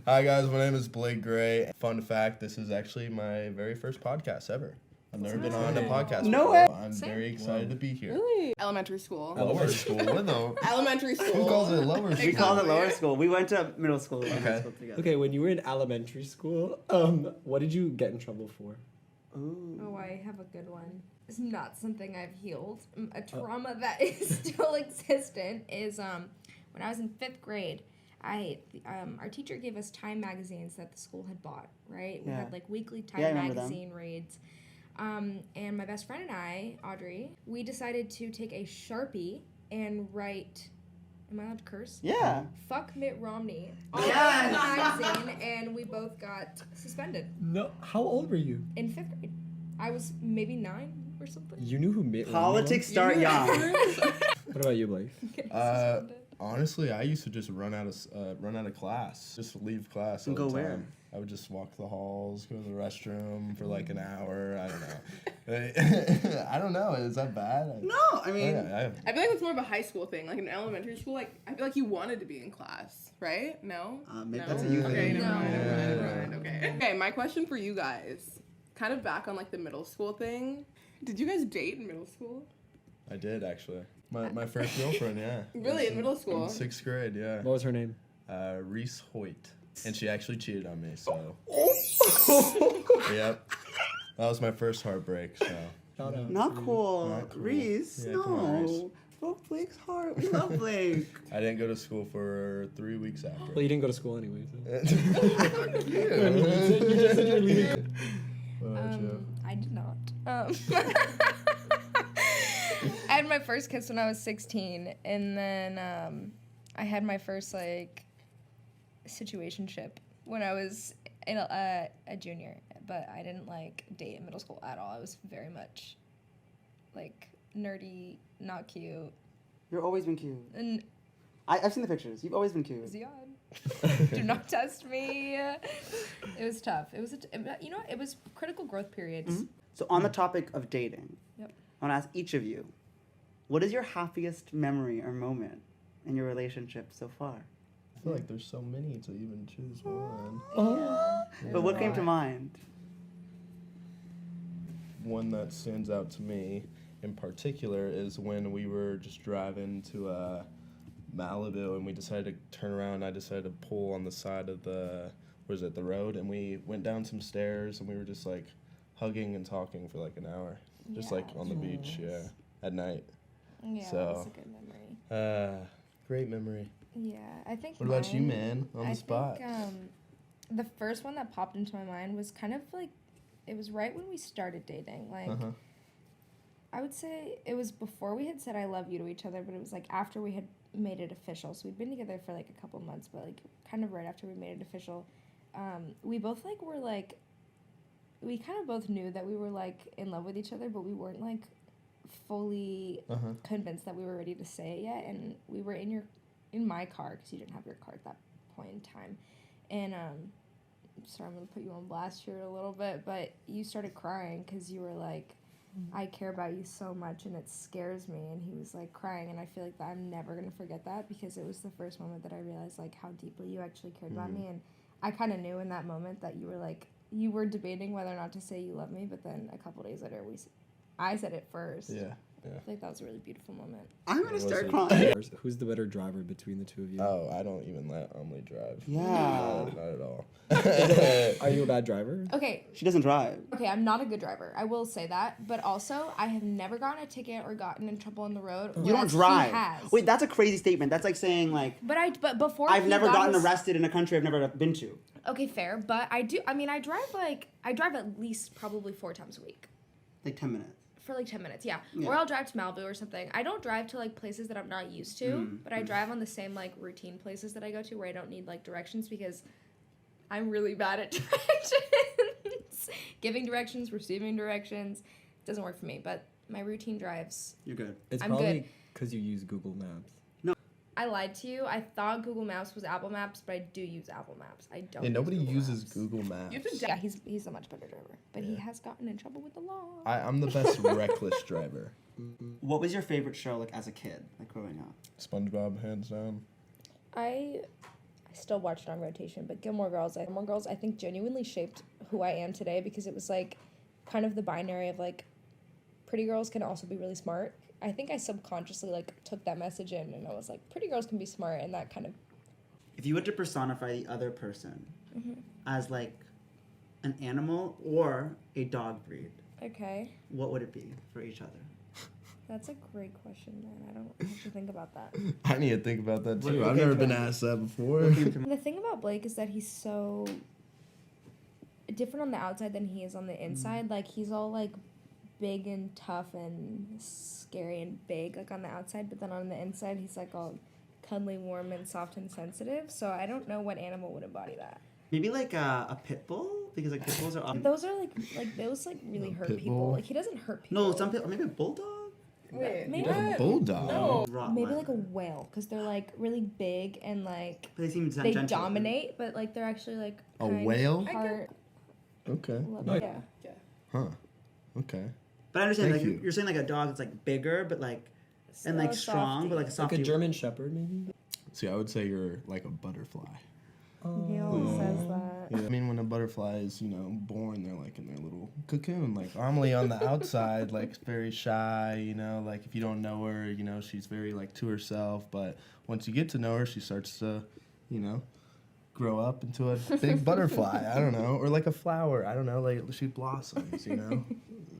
Hi guys, my name is Blake Gray. Fun fact, this is actually my very first podcast ever. I've never been on a podcast before. I'm very excited to be here. Really? Elementary school. Lower school? What the? Elementary school. Who calls it lower school? We called it lower school. We went to middle school and high Okay. school together. Okay, when you were in elementary school, what did you get in trouble for? Ooh. Oh, I have a good one. It's not something I've healed. A trauma that is still existent is when I was in 5th grade, our teacher gave us Time magazines that the school had bought, right? We Yeah. had like weekly Time Yeah, I remember magazine reads. And my best friend and I, Audrey, we decided to take a Sharpie and write, am I allowed to curse? Yeah. Fuck Mitt Romney on Yes! the magazine, and we both got suspended No, how old were you? in 5th grade. I was maybe 9 or something. You knew who Mitt Romney Politics start young. was? What about you, Blake? Getting suspended. Honestly, I used to just run out of class, just leave class all And go the time. where? I would just walk the halls, go to the restroom for like an hour. I don't know. I don't know. Is that bad? No, I mean, I feel like it's more of a high school thing. Like in elementary school, like I feel like you wanted to be in class, right? No? maybe No? that's a you Okay, thing. never mind, never mind, No. never mind. Okay. Okay, my question for you guys, kind of back on like the middle school thing. Did you guys date in middle school? I did actually. My first girlfriend, yeah. Really, in middle school? In 6th grade, yeah. What was her name? Reese Hoyt. And she actually cheated on me, so. Yep. That was my first heartbreak, so. Shout out. Not cool. Not cool. Reese, Yeah, come on, Reese. no. Broke Blake's heart. We love Blake. I didn't go to school for 3 weeks after. Well, you didn't go to school anyway. So. You just said you were leaving. I did not. I had my first kiss when I was 16, and then I had my first like situationship when I was a junior. But I didn't like date in middle school at all. I was very much like nerdy, not cute, You've always been cute. and I've seen the pictures. You've always been cute. Zion. Do not test me. It was tough. It was it was critical growth periods. Mhm. So on the topic of dating, Yep. I want to ask each of you, what is your happiest memory or moment in your relationship so far? I feel like there's so many to even choose one. But what came to mind? One that stands out to me in particular is when we were just driving to Malibu and we decided to turn around. I decided to pull on the side of the road, and we went down some stairs and we were just like hugging and talking for like an hour, just like on the beach, yeah, at night. Yeah, So, that's a good memory. Great memory. Yeah, I think. What about you, mine- man? On the spot. think, the first one that popped into my mind was kind of like, it was right when we started dating. Like, Uh-huh. I would say it was before we had said "I love you" to each other, but it was like after we had made it official. So we'd been together for like a couple months, but like kind of right after we made it official, we both like were like, we kind of both knew that we were like in love with each other, but we weren't like fully Uh-huh. convinced that we were ready to say it yet. And we were in my car because you didn't have your car at that point in time, and sorry, I'm gonna put you on blast here a little bit, but you started crying because you were like, I care about you so much and it scares me. And he was like crying, and I feel like that I'm never gonna forget that because it was the first moment that I realized like how deeply you actually cared about me. And I kind of knew in that moment that you were like, you were debating whether or not to say you love me, but then a couple days later I said it first. Yeah. I feel like that was a really beautiful moment. I'm going to Was start it- crying. Who's the better driver between the two of you? Oh, I don't even let Amelie drive. Yeah. No, not at all. Are you a bad driver? Okay, She doesn't drive. Okay, I'm not a good driver. I will say that. But also, I have never gotten a ticket or gotten in trouble on the road. You don't whereas drive. He has. Wait, that's a crazy statement. That's like saying like, But before I've he never got gotten his- arrested in a country I've never been to. Okay, fair. But I do. I mean, I drive at least probably 4 times a week Like 10 minutes. for like 10 minutes. Yeah. Yeah. Or I'll drive to Malibu or something. I don't drive to like places that I'm not used to, but I drive on the same like routine places that I go to where I don't need like directions because I'm really bad at directions. Giving directions, receiving directions, doesn't work for me. But my routine drives. You're good. It's I'm probably good. because you use Google Maps. I lied to you. I thought Google Maps was Apple Maps, but I do use Apple Maps. I don't. Yeah, nobody use Google uses Maps. Google Maps. You have to Yeah, he's a much better driver, but he has gotten in trouble with the law. I'm the best reckless driver. What was your favorite show like as a kid, like growing up? SpongeBob, hands down. I I still watch it on rotation, but Gilmore Girls, I think genuinely shaped who I am today because it was like kind of the binary of like pretty girls can also be really smart. I think I subconsciously like took that message in and I was like, pretty girls can be smart, and that kind of. If you were to personify the other person as like an animal or a dog breed, Okay, what would it be for each other? that's a great question, man. I don't have to think about that. I need to think about that too. What I've came never to been mind? asked that before. What came to The thing about Blake is that he's so different on the outside than he is on the inside. Like he's all like big and tough and scary and big like on the outside, but then on the inside he's like all cuddly, warm, and soft and sensitive. So I don't know what animal would embody that. Maybe like a pit bull, because like pit bulls are often. Those are like those like really A hurt pit people. bull? Like he doesn't hurt people. No, some pit, maybe a bulldog. Wait, Maybe- what? Bulldog. No. Maybe like a Rottweiler. whale because they're like really big and like But they seem they gentle. dominate, but like they're actually like A kind, whale? heart, Okay. love- No. yeah. Huh. Okay. But I understand, Thank like you. you're saying like a dog that's like bigger, but like and like So strong, but like a Like softy. a German Shepherd, maybe. See, I would say you're like a butterfly. He always says that. Yeah. I mean, when a butterfly is, born, they're like in their little cocoon. Like Amelie on the outside, like very shy, like if you don't know her, she's very like to herself. But once you get to know her, she starts to, grow up into a big butterfly. I don't know. Or like a flower. I don't know. Like she blossoms,